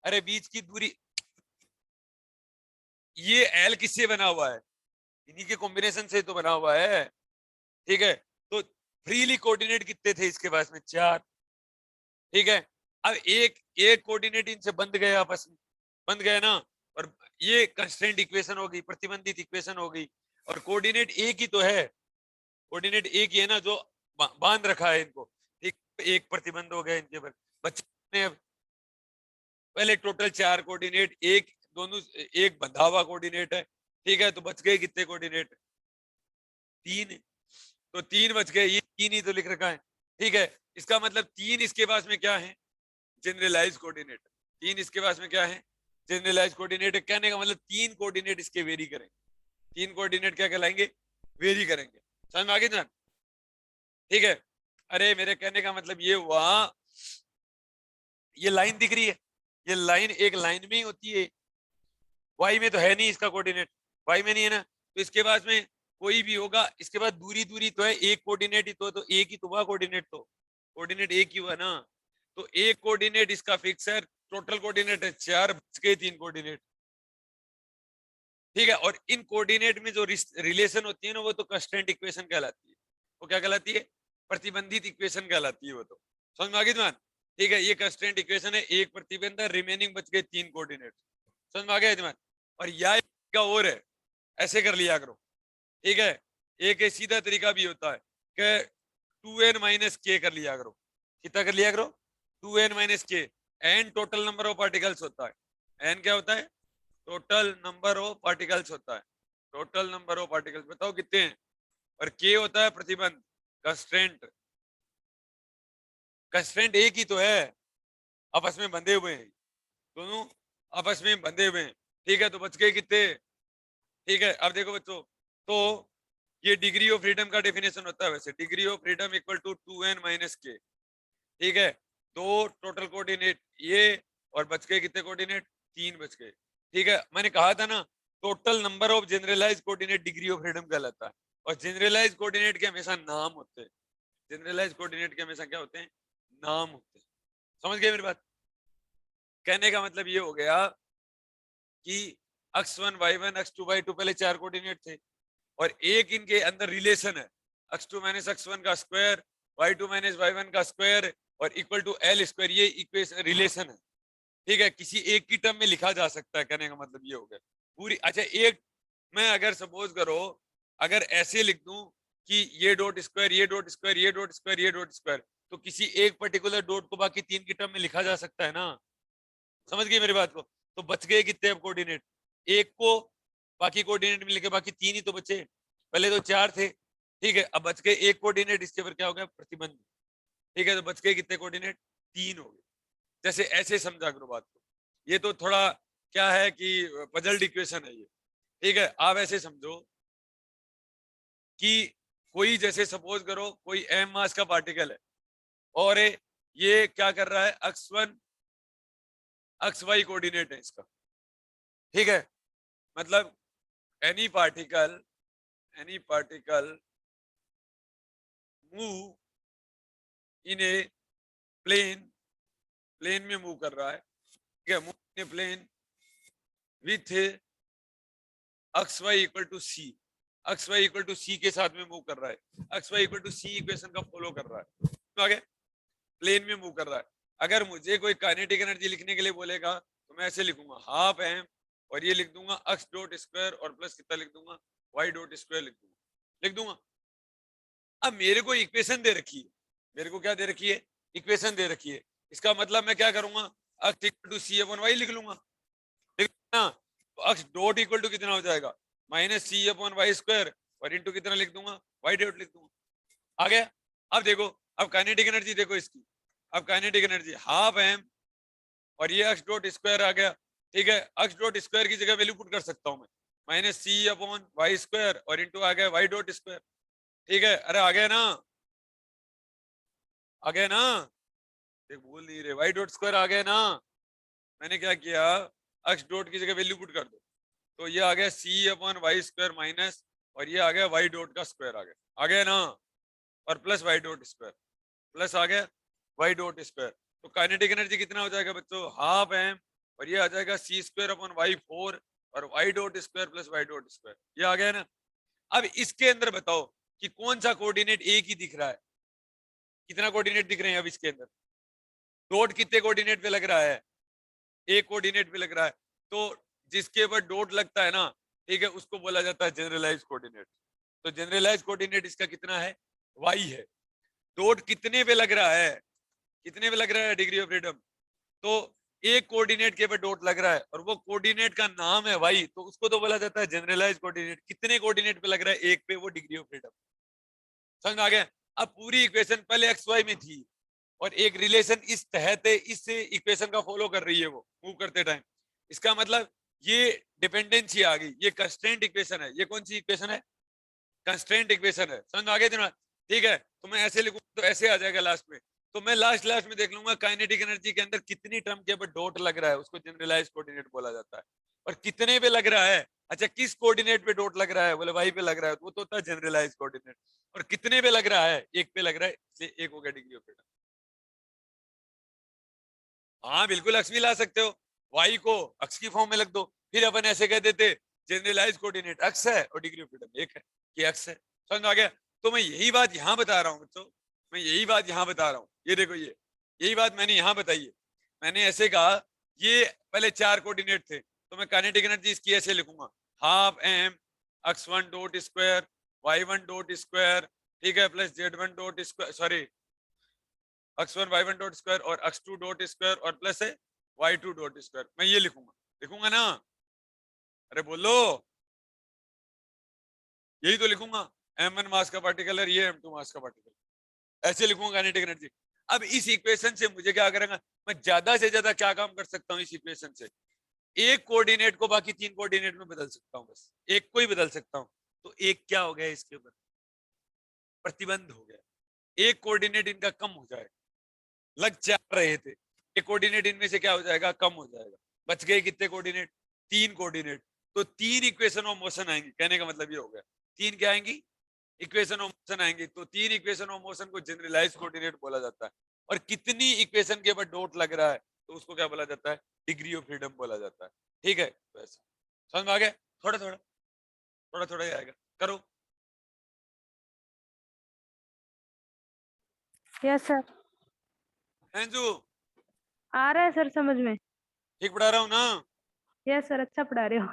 अरे बीच की दूरी, ये l किससे बना हुआ है, इन्हीं के कॉम्बिनेशन से तो बना हुआ है, ठीक है। तो फ्रीली कोऑर्डिनेट कितने थे इसके पास में, 4, ठीक है। अब एक एक कोऑर्डिनेट इनसे बंध गया, आपस में बंध गया ना, और ये कंस्ट्रेंट इक्वेशन हो गई, प्रतिबंधित इक्वेशन हो गई, और कोऑर्डिनेट एक ही तो है, कोऑर्डिनेट एक ही है ना जो बांध रखा है इनको, ठीक, एक प्रतिबंध हो गया इनके ऊपर, बच्चे अब पहले टोटल 4 कोऑर्डिनेट, एक दोनों एक बंधा हुआ कोऑर्डिनेट है, ठीक है, तो बच गए कितने कोऑर्डिनेट, 3, तो 3 बच गए, ये 3 ही तो लिख रखा है, ठीक है। इसका मतलब 3 इसके पास में क्या है, जनरलाइज कोऑर्डिनेट, 3 इसके पास में क्या है, जनरलाइज कोऑर्डिनेट, कहने का मतलब 3 कोऑर्डिनेट इसके वेरी करेंगे, 3 कोऑर्डिनेट क्या कहलाएंगे, वेरी करेंगे, समझ में आ गई ना, ठीक है। अरे मेरे कहने का मतलब ये हुआ, ये लाइन दिख रही है, ये लाइन एक लाइन में ही होती है, वाई में तो है नहीं इसका कोऑर्डिनेट, वाई में नहीं है ना, तो इसके पास में कोई भी होगा, इसके बाद दूरी दूरी तो है, एक कोऑर्डिनेट ही तो एक ही तो हुआ कोऑर्डिनेट, तो कोऑर्डिनेट एक ही हुआ ना, तो एक कोऑर्डिनेट इसका फिक्स है, टोटल कोऑर्डिनेट है 4, बच गए 3 कोऑर्डिनेट, ठीक है। और इन कोऑर्डिनेट में जो रिलेशन होती है ना, वो तो कंस्ट्रेंट इक्वेशन कहलाती है, वो क्या कहलाती है, प्रतिबंधित इक्वेशन कहलाती है वो, तो समझ में आ गई तुम्हारा, ठीक है। ये कंस्ट्रेंट इक्वेशन है, एक प्रतिबंध है, रिमेनिंग बच गए 3 कोऑर्डिनेट, समझ में आ गया तुम्हारा। और या का और है, ऐसे कर लिया करो, ठीक है। एक सीधा तरीका भी होता है कि 2n माइनस के कर लिया करो, कितना कर लिया करो, 2n minus k, n total number of particles होता है, एन क्या होता है, टोटल नंबर ऑफ पार्टिकल्स होता है, टोटल नंबर ऑफ पार्टिकल्स बताओ कितने हैं, और के होता है प्रतिबंध, कंस्ट्रेंट, कंस्ट्रेंट एक ही तो है, आपस में बंधे हुए हैं, दोनों आपस में बंधे हुए हैं, ठीक है। तो बच गए कितने, ठीक है। अब देखो बच्चों, तो ये डिग्री ऑफ फ्रीडम का डेफिनेशन होता है, वैसे degree of freedom equal to 2n minus k, ठीक है। दो टोटल कोऑर्डिनेट ये, और बच गए कितने कोऑर्डिनेट, 3 बच गए, ठीक है। मैंने कहा था ना, total number of generalize coordinate degree of freedom कहलाता है, और जनरलाइज कोऑर्डिनेट के हमेशा नाम होते हैं, जनरलाइज कोऑर्डिनेट के हमेशा क्या होते हैं, नाम होते हैं, समझ गए मेरी बात। कहने का मतलब ये हो गया कि x1 y1 x2 y2 पहले 4 कोऑर्डिनेट थे, और एक इनके अंदर रिलेशन है, x2 माइनस x1 का स्क्वायर, y2 माइनस y1 का स्क्वायर, और इक्वल टू l स्क्वायर, ये इक्वेशन रिलेशन है, ठीक है। किसी एक की टर्म में लिखा जा सकता है, कहने का मतलब ये हो गया पूरी। अच्छा एक, मैं अगर सपोज करो, अगर ऐसे लिख दूं कि ये डॉट स्क्वायर, ये डॉट स्क्वायर, ये डॉट स्क्वायर, ये डॉट स्क्वायर, तो किसी एक पर्टिकुलर डॉट को बाकी 3 की टर्म में लिखा जा सकता है ना, समझ गए मेरी बात को। तो बच गए कितने अब कोऑर्डिनेट, एक को बाकी कोऑर्डिनेट में लिखे, बाकी 3 ही तो बचे, पहले तो 4 थे, ठीक है। अब बच गए एक कोऑर्डिनेट, इसके ऊपर क्या हो गया, प्रतिबंध, ठीक है। तो बच गए कितने कोऑर्डिनेट, 3 हो गए, जैसे ऐसे समझा करो बात को, ये तो थोड़ा क्या है कि पजल्ड इक्वेशन है ये, ठीक है। आप ऐसे समझो कि कोई जैसे सपोज करो कोई m मास का पार्टिकल है और ये क्या कर रहा है, x one x y coordinate है इसका, ठीक है। मतलब any particle move in a plane में मूव कर रहा है, ठीक है। Move in a plane with x y equal to c, x y equal to c के साथ में मूव कर रहा है, x y equal to c equation का फॉलो कर रहा है, तो आगे प्लेन में मूव कर रहा है। अगर मुझे कोई काइनेटिक एनर्जी लिखने के लिए बोलेगा तो मैं ऐसे लिखूंगा हाफ एम, और ये लिख दूंगा अक्स डॉट स्क्वायर और प्लस कितना लिख दूंगा, वाई डॉट स्क्वायर लिख दूंगा। अब मेरे को इक्वेशन दे रखी है, मेरे को क्या दे रखी है, इक्वेशन दे रखी है। इसका मतलब मैं क्या करूंगा, x equal to c upon y लिख लूंगा, ठीक है ना। तो अक्स डॉट इक्वल टू कितना हो जाएगा, माइनस सी अपॉन वाई स्क्वायर, और इंटू कितना लिख दूंगा, वाई डॉट लिख दूंगा। आ गया। अब देखो, अब काइनेटिक एनर्जी देखो इसकी, अब काइनेटिक एनर्जी हाफ एम, और ये अक्स डॉट स्क्वायर आ गया, ठीक है। अक्स डॉट स्क्वायर की जगह वैल्यू पुट कर सकता हूं मैं, माइनस सी अपॉन वाई स्क्वायर, और इंटू आ गया वाई डॉट स्क्वायर, ठीक है। अरे आ गया ना, आ गया ना, देख बोल नहीं रहे, वाई डॉट स्क्वायर आ गया ना। मैंने क्या किया, अक्स डॉट की जगह वैल्यू पुट कर दो, तो ये आ गया c upon y square minus, और ये आ गया वाई डॉट का स्क्वायर आ गया ना, और plus y dot square, plus आ गया वाई डॉट स्क्वायर। तो काइनेटिक एनर्जी कितना हो जाएगा बच्चों, हाफ एम, और ये आ जाएगा c square upon y four, और y dot square plus y dot square, ये आ गया ना। अब इसके अंदर बताओ कि कौन सा कोऑर्डिनेट एक ही दिख रहा है, कितना कोऑर्डिनेट दिख रहे हैं अब इसके अंदर, डॉट कितने कोऑर्डिनेट पे लग रहा है, एक कोऑर्डिनेट पे लग रहा है। तो जिसके ऊपर डॉट लगता है ना, ठीक है, उसको बोला जाता है जनरलाइज कोऑर्डिनेट। तो जनरलाइज कोऑर्डिनेट इसका कितना है, वाई है। डॉट कितने पे लग रहा है, कितने पे लग रहा है डिग्री ऑफ फ्रीडम, तो एक कोऑर्डिनेट के ऊपर डॉट लग रहा है और वो कोऑर्डिनेट का नाम है वाई, तो उसको तो बोला जाता है जनरलाइज कोऑर्डिनेट। कितने कोऑर्डिनेट पे लग रहा है, एक पे, वो डिग्री ऑफ फ्रीडम। समझ आ गया। अब पूरी इक्वेशन पहले एक्स वाई में थी, और एक रिलेशन इस तहत है, इस इक्वेशन का फॉलो कर रही है वो मूव करते टाइम। इसका मतलब ये डिपेंडेंसी आ गई, ये कंस्ट्रेंट इक्वेशन है। ये कौन सी इक्वेशन है, कंस्ट्रेंट इक्वेशन है। समझ आ गया जना, ठीक है। तो मैं ऐसे लिखूं तो ऐसे आ जाएगा लास्ट में, तो मैं लास्ट में देख लूंगा काइनेटिक एनर्जी के अंदर कितनी टर्म के ऊपर डॉट लग रहा है, उसको जनरलाइज कोऑर्डिनेट बोला जाता है। और कितने पे लग रहा है, अच्छा किस कोऑर्डिनेट पे डॉट लग रहा है, बोले वाई पे लग रहा है, तो वो तो होता है जनरलाइज कोऑर्डिनेट। और कितने पे लग रहा है, एक पे लग रहा है, इसलिए एक हो गया डिग्री ऑफ फ्रीडम। हाँ बिल्कुल, अक्स भी ला सकते हो, वाई को अक्स की फॉर्म में लग दो, फिर अपन ऐसे कह देते जनरलाइज कोऑर्डिनेट अक्स है और डिग्री ऑफ फ्रीडम एक है, कि अक्स है। समझ आ गया। तो मैं यही बात यहाँ बता रहा हूँ बच्चों, मैं यही बात यहाँ बता रहा हूँ, ये देखो ये यही बात मैंने यहाँ बताई है। मैंने ऐसे कहा, ये पहले चार कोऑर्डिनेट थे, तो मैं काइनेटिक एनर्जी इसकी ऐसे लिखूंगा, half m x one dot square y one dot square, ठीक है, plus z one dot square, sorry x one y one dot square, और अक्स टू डॉट स्क्वायर, और प्लस है वाई टू डॉट स्क्वायर। मैं ये लिखूंगा, लिखूंगा ना, अरे बोलो, यही तो लिखूंगा। एम वन मास का पार्टिकल है, ये एम टू मास का पार्टिकल, ऐसे लिखूंगा काइनेटिक एनर्जी। अब इस इक्वेशन से मुझे क्या करेंगे, मैं ज्यादा से ज्यादा क्या काम कर सकता हूँ इस इक्वेशन से, एक कोऑर्डिनेट को बाकी तीन कोऑर्डिनेट में बदल सकता हूँ, बस एक को ही बदल सकता हूँ। तो एक क्या हो गया, इसके ऊपर प्रतिबंध हो गया, एक कोऑर्डिनेट इनका कम हो जाएगा। लग चाह रहे थे, एक कोऑर्डिनेट इनमें से क्या हो जाएगा, कम हो जाएगा। बच गए कितने कोऑर्डिनेट, तीन कोऑर्डिनेट। तो तीन इक्वेशन ऑफ मोशन आएंगी, कहने का मतलब ये हो गया, तीन क्या आएंगी, इक्वेशन ऑफ मोशन आएंगी। तो तीन इक्वेशन ऑफ मोशन को जनरलाइज कोऑर्डिनेट बोला जाता है। और कितनी इक्वेशन के ऊपर डॉट लग रहा है, तो उसको क्या बोला जाता है, डिग्री ऑफ फ्रीडम बोला जाता है। ठीक है, बस समझ में आ गया, थोड़ा थोड़ा थोड़ा थोड़ा ही आएगा, करो। Yes sir. हैंजू, आ रहा है सर समझ में। ठीक पढ़ा रहा हूँ ना। यस सर, अच्छा पढ़ा रहे हो।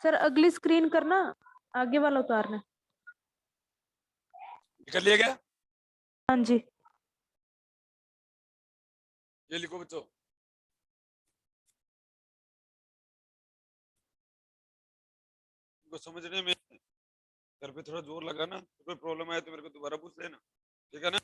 सर अगली स्क्रीन करना, आगे वाला उतारना। कर लिया क्या? हाँ जी। ये लिखो बच्चों। इनको समझने में घर पे थोड़ा जोर लगा ना, तो कोई प्रॉब्लम आए तो मेरे को दोबारा पूछ लेना, ठीक है ना?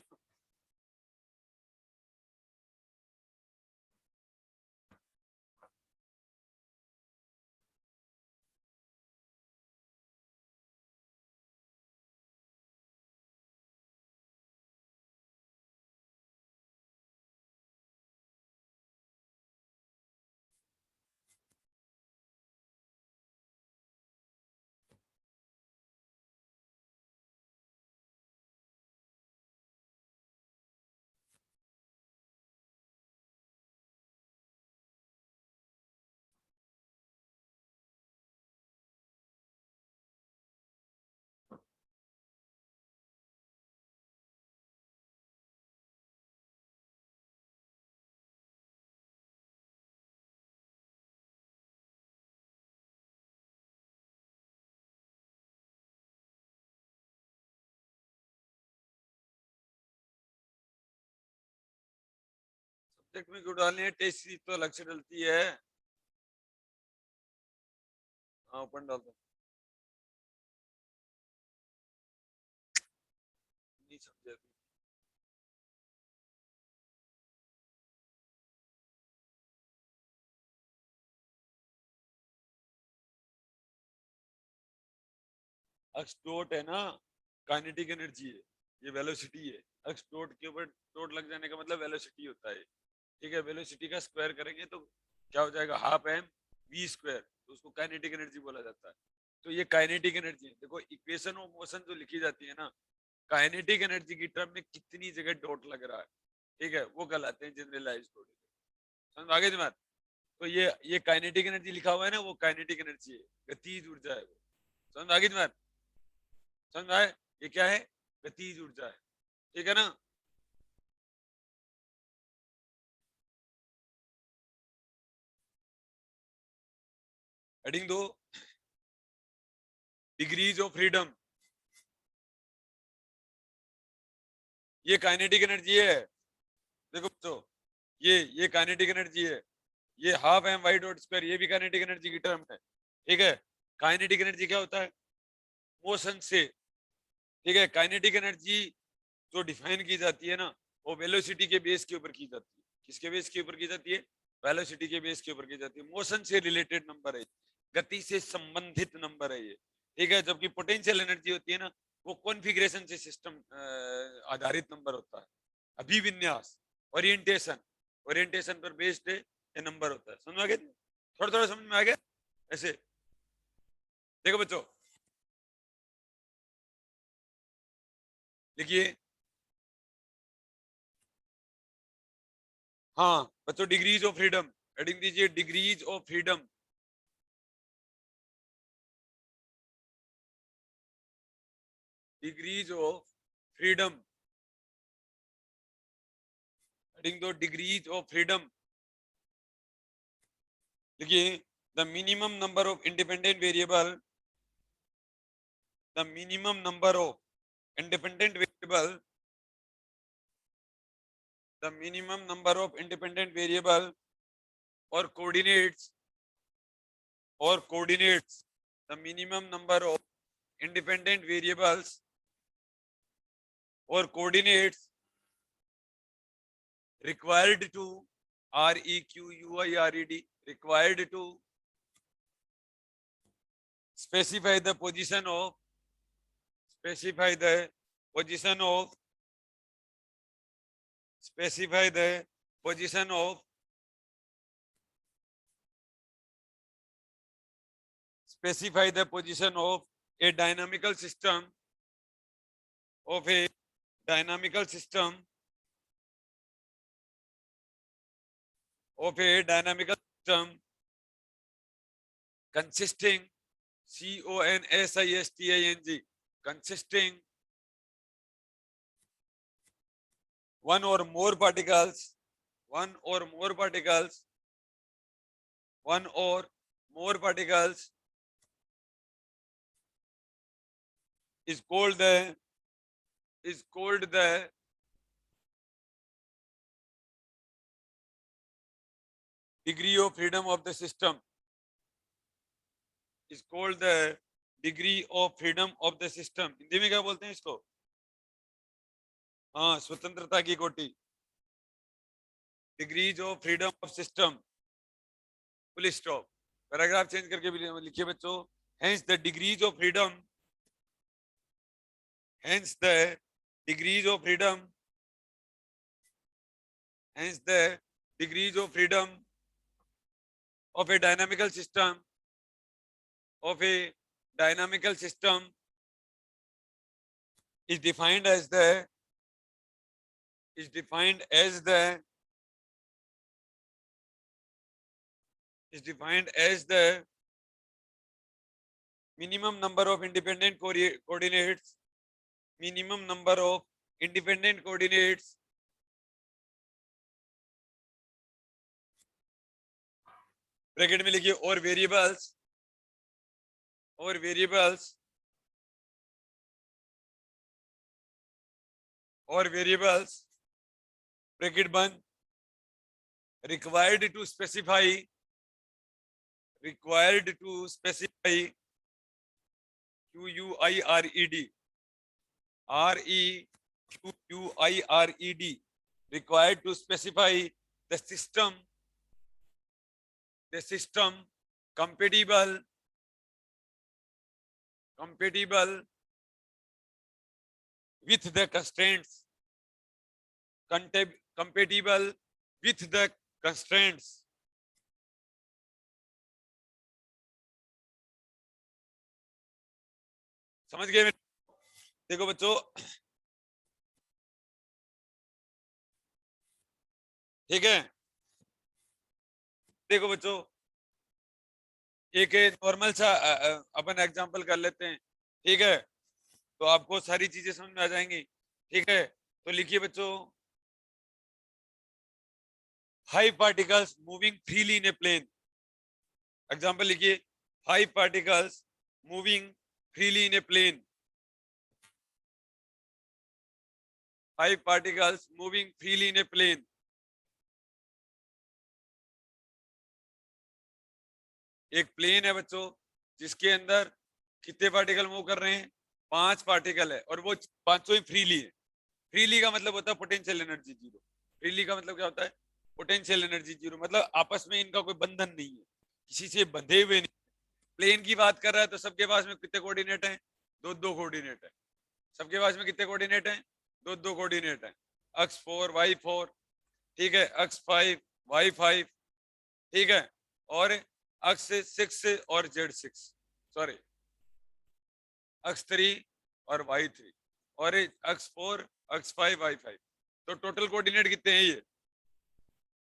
सब्जेक्ट में क्यों डालनी है? टेस्ट सीरीज तो अलग से डलती है। हाँ ओपन डाल दो। नहीं समझे? अक्स डॉट है ना, काइनेटिक एनर्जी है, ये वेलोसिटी है। अक्स डॉट के ऊपर डॉट लग जाने का मतलब वेलोसिटी होता है, ठीक है? वेलोसिटी का स्क्वायर करेंगे तो क्या हो जाएगा? हाफ एम वी स्क्वायर, तो उसको काइनेटिक एनर्जी बोला जाता है। तो ये काइनेटिक एनर्जी है। देखो इक्वेशन ऑफ मोशन जो लिखी जाती है ना, काइनेटिक एनर्जी की टर्म में कितनी जगह डॉट लग रहा है, ठीक है, वो कहलाते हैं जनरलाइज्ड कोऑर्डिनेट। समझ आ गई तुम्हारे? तो ये काइनेटिक एनर्जी लिखा हुआ है ना, वो काइनेटिक एनर्जी है, गतिज ऊर्जा है वो। समझ आ गई तुम्हारे? समझ आए? ये क्या है? गतिज ऊर्जा है, ठीक है ना? हेडिंग दो, डिग्रीज ऑफ फ्रीडम। ये काइनेटिक एनर्जी है। देखो तो ये काइनेटिक एनर्जी है। ये half m y dot square, ये भी काइनेटिक एनर्जी की टर्म है, ठीक है? काइनेटिक एनर्जी क्या होता है? मोशन से, ठीक है? काइनेटिक एनर्जी जो डिफाइन की जाती है ना, वो वेलोसिटी के बेस के ऊपर की जाती है। किसके बेस के ऊपर की जाती है? वेलोसिटी के बेस के ऊपर की जाती है। मोशन से रिलेटेड नंबर है, गति से संबंधित नंबर है ये, ठीक है? जबकि पोटेंशियल एनर्जी होती है ना, वो कॉन्फ़िगरेशन से सिस्टम आधारित नंबर होता है। अभिविन्यास, ओरिएंटेशन, ओरिएंटेशन पर बेस्ड ये नंबर होता है। समझ आ गया? थोड़ा थोड़ा समझ में आ गया? ऐसे देखो बच्चों, लिखिए। हाँ बच्चों, डिग्रीज ऑफ फ्रीडम हेडिंग दीजिए, degrees of freedom. Degrees of freedom heading दो, डिग्रीज ऑफ फ्रीडम। देखिए, the minimum number of independent variable, the minimum number of independent variable, the minimum number of independent variable और कोऑर्डिनेट्स, और coordinates, the minimum number of independent variables और coordinates required to, required, required to specify the position of, specify the position of, specify the position of, specify the position of a dynamical system, of a dynamical system, of a dynamical system consisting, consisting, consisting one or more particles, one or more particles, one or more particles is called the degree of freedom of the system, is called the degree of freedom of the system. Hindi में क्या बोलते हैं इसको? हाँ, स्वतंत्रता की कोटि, degrees of freedom of system, full stop. Paragraph change करके भी लिखिए बच्चों, hence the degrees of freedom, hence the degrees of freedom, hence the degrees of freedom of a dynamical system, of a dynamical system is defined as the minimum number of independent coordinates, minimum number of independent coordinates bracket में लिखिए और वेरिएबल्स ब्रैकेट बंद, required to specify QUIRED, required to specify the system compatible with the constraints, समझ गए? देखो बच्चों, ठीक है, देखो बच्चों, एक नॉर्मल सा अपन एग्जांपल कर लेते हैं, ठीक है, तो आपको सारी चीजें समझ में आ जाएंगी, ठीक है। तो लिखिए बच्चों, 5 particles moving freely in a plane, example लिखिए, 5 particles moving freely in a plane, 5 particles moving freely in a plane, एक प्लेन है बच्चों जिसके अंदर कितने पार्टिकल मूव कर रहे हैं? 5 पार्टिकल है, और वो पांचों ही फ्रीली है। फ्रीली का मतलब होता है पोटेंशियल एनर्जी जीरो। फ्रीली का मतलब क्या होता है? पोटेंशियल एनर्जी जीरो, मतलब आपस में इनका कोई बंधन नहीं है, किसी से बंधे हुए नहीं। प्लेन की बात कर रहा है तो सबके पास में कितने कोऑर्डिनेट हैं? 2 कोऑर्डिनेट है। सबके पास में कितने कोऑर्डिनेट हैं? 2 कोऑर्डिनेट है। अक्ष 4 y4, ठीक है, अक्ष 5 y5, ठीक है, और अक्ष 6 और z6, सॉरी अक्ष 3 और y3, और अक्ष 4 अक्ष 5 y5। तो टोटल कोऑर्डिनेट कितने हैं ये?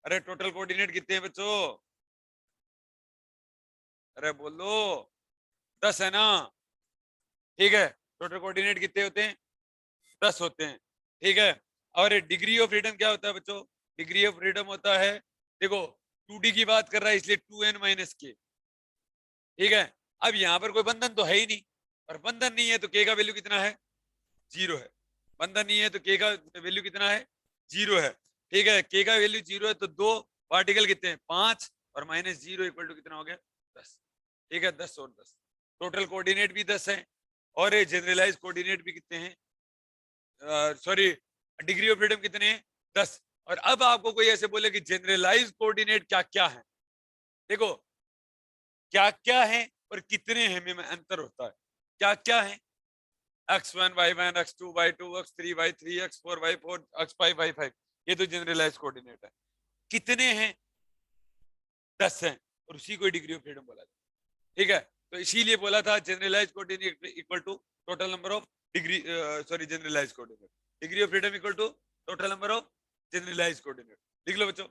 अरे टोटल कोऑर्डिनेट कितने हैं बच्चों? अरे बोलो, 10 है ना, ठीक है। टोटल कोऑर्डिनेट कितने होते हैं? 10 होते हैं, ठीक है। और डिग्री ऑफ फ्रीडम क्या होता है बच्चों? डिग्री ऑफ फ्रीडम होता है, देखो 2D की बात कर रहा है इसलिए 2n - k, ठीक है। अब यहाँ पर कोई बंधन तो है ही नहीं, और बंधन नहीं है तो k का वैल्यू कितना है? 0 है। बंधन नहीं है तो k का वैल्यू कितना है? 0 है, ठीक है। k का वैल्यू 0 है तो 2 पार्टिकल कितने हैं? 5, और -0 = कितना हो गया? 10, ठीक है। 10 और 10, टोटल कोऑर्डिनेट भी 10 है, और ये जनरलाइज कोऑर्डिनेट भी कितने हैं? सॉरी, डिग्री ऑफ फ्रीडम कितने हैं? 10। और अब आपको कोई ऐसे बोले कि जनरलाइज कोऑर्डिनेट क्या क्या है, देखो क्या क्या है और कितने हैं में अंतर होता है। क्या क्या है? x1 y1 x2 y2 x3 y3 x4 y4 x5 y5, ये तो जनरलाइज कोऑर्डिनेट है। कितने हैं? 10 हैं, और उसी को डिग्री ऑफ फ्रीडम बोला जाता है, ठीक है। तो इसीलिए बोला था generalize coordinate equal to total number of degree, sorry generalize coordinate, degree of freedom equal to total number of generalize coordinate. लिख लो बच्चों।